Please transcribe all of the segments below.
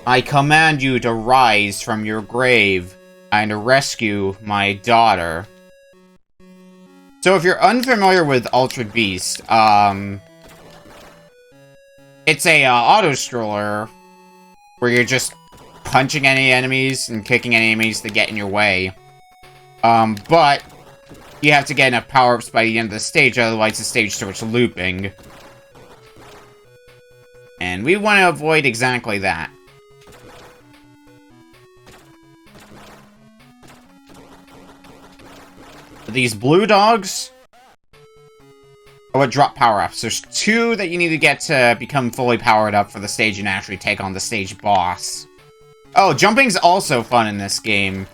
I command you to rise from your grave and rescue my daughter. So if you're unfamiliar with Altered Beast, it's a auto-scroller where you're just punching any enemies and kicking any enemies that get in your way. But you have to get enough power-ups by the end of the stage, otherwise the stage starts looping. And we want to avoid exactly that. These blue dogs are what drop power-ups. There's 2 that you need to get to become fully powered up for the stage and actually take on the stage boss. Oh, jumping's also fun in this game.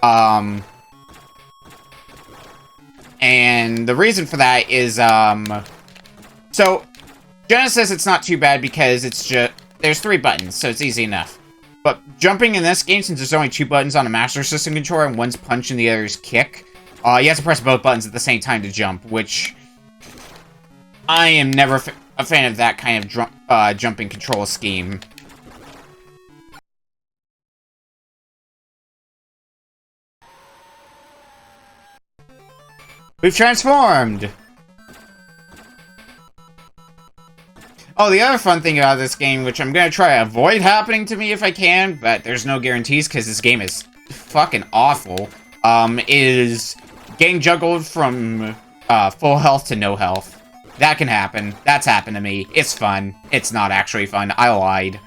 And the reason for that is, so, Genesis, it's not too bad because it's just, there's 3 buttons, so it's easy enough. But jumping in this game, since there's only 2 buttons on a Master System controller and one's punch and the other's kick, you have to press both buttons at the same time to jump, which I am never a fan of that kind of jumping control scheme. We've transformed! Oh, the other fun thing about this game, which I'm gonna try to avoid happening to me if I can, but there's no guarantees because this game is fucking awful, is getting juggled from full health to no health. That can happen. That's happened to me. It's fun. It's not actually fun. I lied.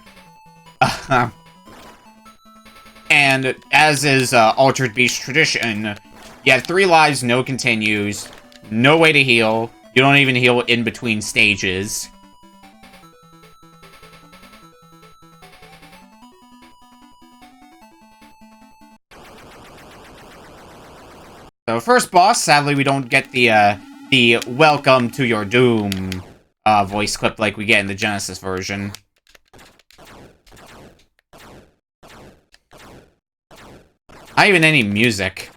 And as is Altered Beast tradition, you have 3 lives, no continues, no way to heal. You don't even heal in between stages. So first boss, sadly we don't get the welcome to your doom voice clip like we get in the Genesis version. Not even any music.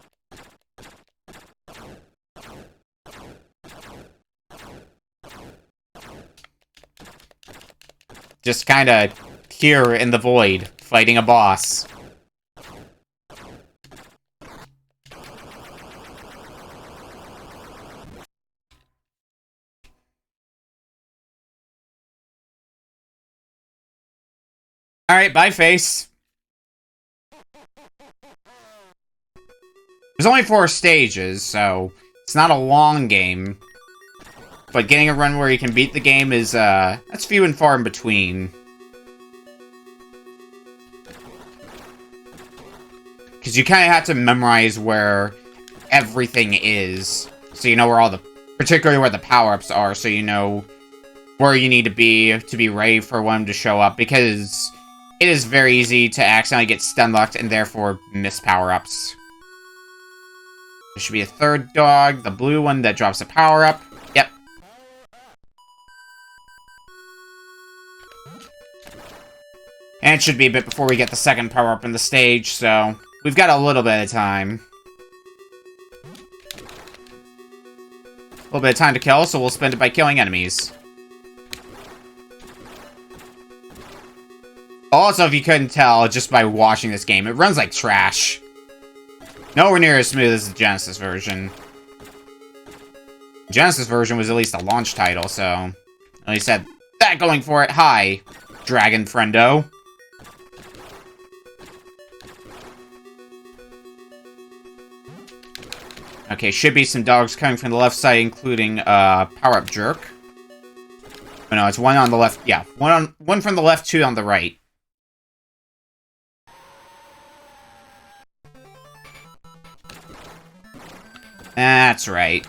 Just kinda here in the void, fighting a boss. Alright, bye, face. There's only 4 stages, so it's not a long game. But getting a run where you can beat the game is, that's few and far in between. Because you kind of have to memorize where everything is. So you know where all the, particularly where the power-ups are, so you know where you need to be ready for one to show up. Because it is very easy to accidentally get stun-locked and therefore miss power-ups. There should be a 3rd dog, the blue one that drops a power-up. Yep. And it should be a bit before we get the 2nd power-up in the stage, so we've got a little bit of time. A little bit of time to kill, so we'll spend it by killing enemies. Also, if you couldn't tell just by watching this game, it runs like trash. Nowhere near as smooth as the Genesis version. The Genesis version was at least a launch title, so at least had that going for it. Hi, Dragon Friendo. Okay, should be some dogs coming from the left side, including Power-Up Jerk. Oh no, it's one on the left. Yeah, one from the left, 2 on the right. That's right.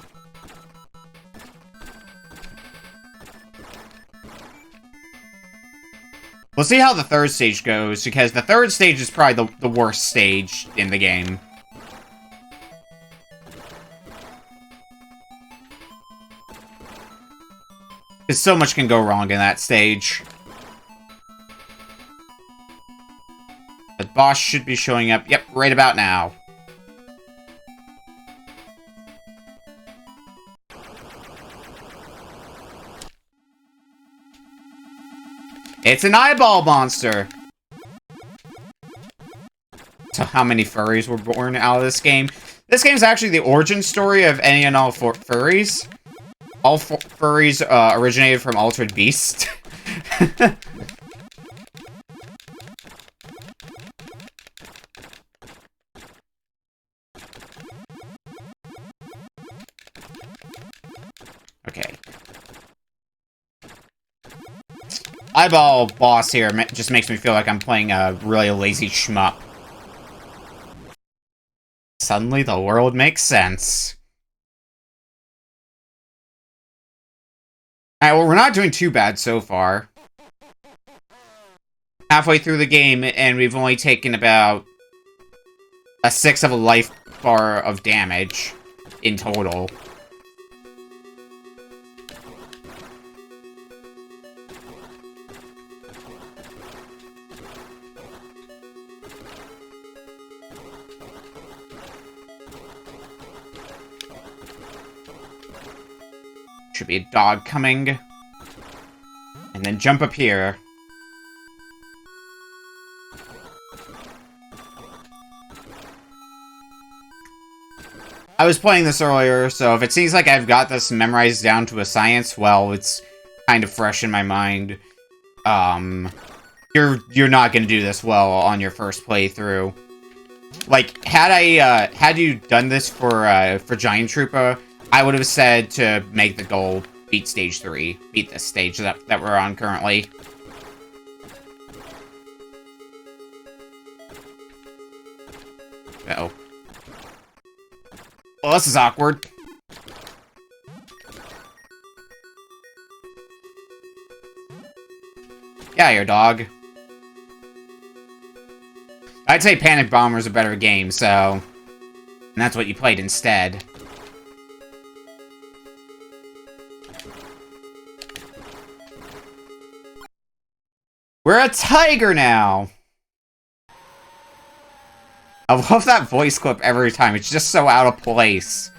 We'll see how the 3rd stage goes, because the 3rd stage is probably the worst stage in the game. Because so much can go wrong in that stage. The boss should be showing up, yep, right about now. It's an eyeball monster! how many furries were born out of this game. This game is actually the origin story of any and all furries. All furries originated from Altered Beast. Okay. Eyeball boss here just makes me feel like I'm playing a really lazy shmup. Suddenly the world makes sense. Alright, well, we're not doing too bad so far. Halfway through the game, and we've only taken about a 1/6 of a life bar of damage in total. Should be a dog coming. And then jump up here. I was playing this earlier, so if it seems like I've got this memorized down to a science, well, it's kind of fresh in my mind. You're not gonna do this well on your first playthrough. Like, had you done this for Giant Trooper, I would have said to make the goal beat stage 3. Beat this stage that we're on currently. Uh-oh. Well, this is awkward. Yeah, your dog. I'd say Panic Bomber's a better game, so... And that's what you played instead. We're a tiger now! I love that voice clip every time. It's just so out of place.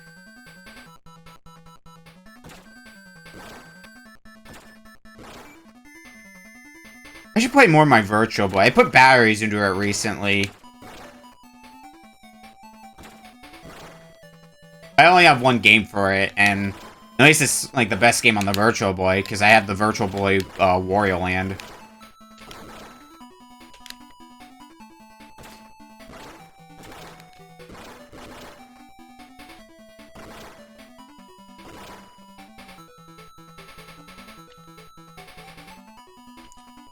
I should play more of my Virtual Boy. I put batteries into it recently. I only have one game for it, and at least it's like the best game on the Virtual Boy, because I have the Virtual Boy Wario Land.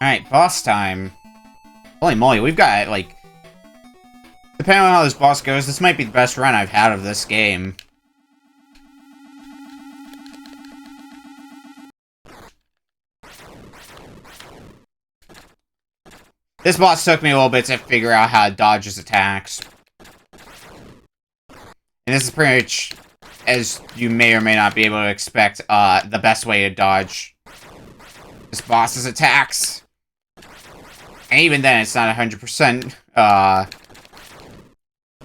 Alright, boss time. Holy moly, we've got, like... Depending on how this boss goes, this might be the best run I've had of this game. This boss took me a little bit to figure out how to dodge his attacks. And this is pretty much, as you may or may not be able to expect, the best way to dodge this boss's attacks. And even then, it's not 100%,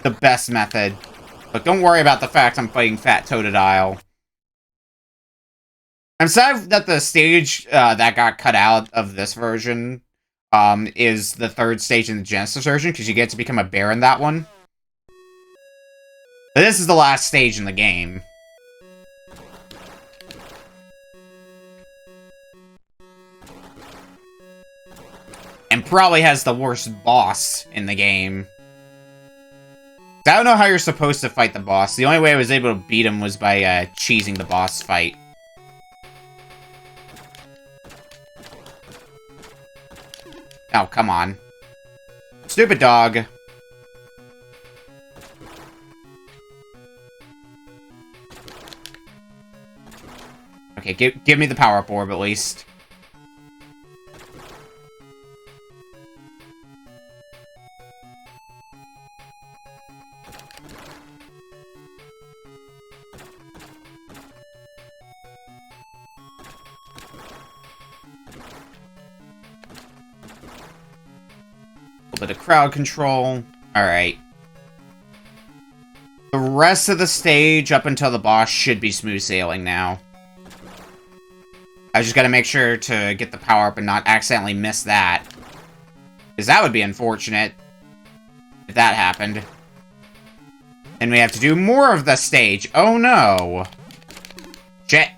the best method. But don't worry about the fact I'm fighting Fat Totodile. I'm sad that the stage, that got cut out of this version, is the 3rd stage in the Genesis version, because you get to become a bear in that one. But this is the last stage in the game. And probably has the worst boss in the game. I don't know how you're supposed to fight the boss. The only way I was able to beat him was by cheesing the boss fight. Oh, come on. Stupid dog. Okay, give me the power-up orb at least. A bit of crowd control. Alright. The rest of the stage up until the boss should be smooth sailing now. I just gotta make sure to get the power up and not accidentally miss that. Because that would be unfortunate. If that happened. And we have to do more of the stage. Oh no. Shit.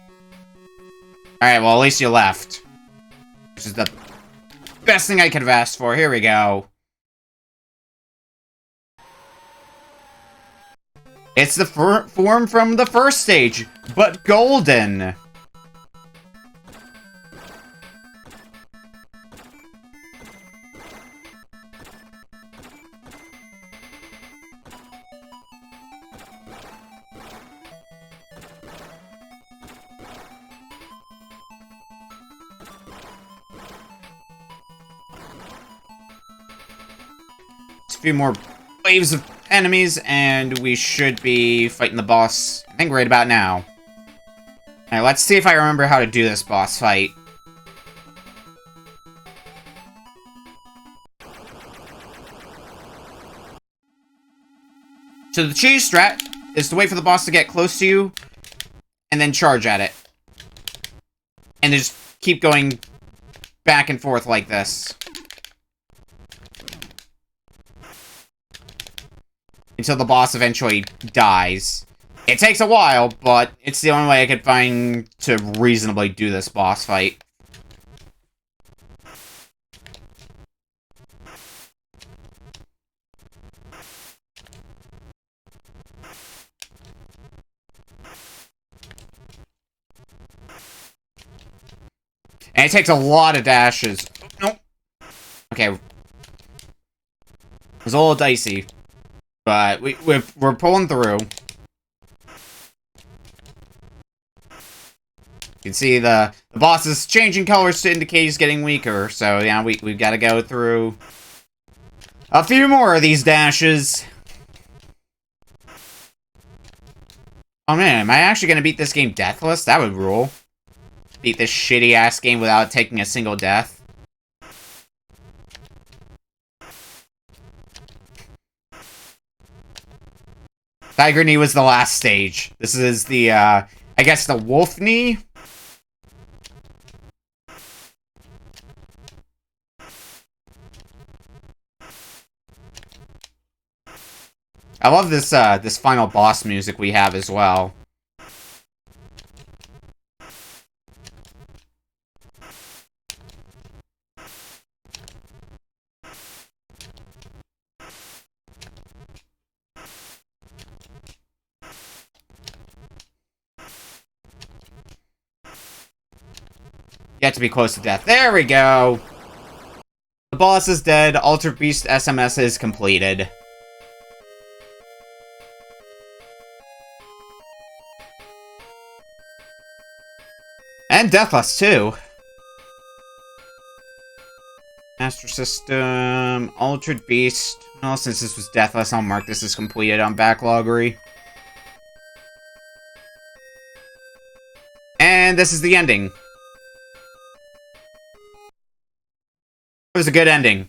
Alright, well, at least you left. Which is the best thing I could have asked for. Here we go. It's the form from the first stage, but golden. A few more waves of enemies, and we should be fighting the boss, I think, right about now. Alright, let's see if I remember how to do this boss fight. So the cheese strat is to wait for the boss to get close to you, and then charge at it. And just keep going back and forth like this. Until the boss eventually dies. It takes a while, but it's the only way I could find to reasonably do this boss fight. And it takes a lot of dashes. Nope. Okay. It was a little dicey. But we're pulling through. You can see the boss is changing colors to indicate he's getting weaker. So yeah, we've got to go through a few more of these dashes. Oh man, am I actually gonna beat this game deathless? That would rule. Beat this shitty ass game without taking a single death. Tiger Knee was the last stage. This is the, I guess the Wolf Knee? I love this, this final boss music we have as well. You have to be close to death. There we go! The boss is dead. Altered Beast SMS is completed. And deathless, too. Master System, Altered Beast. Well, since this was deathless, I'll mark this as completed on Backloggery. And this is the ending. It was a good ending.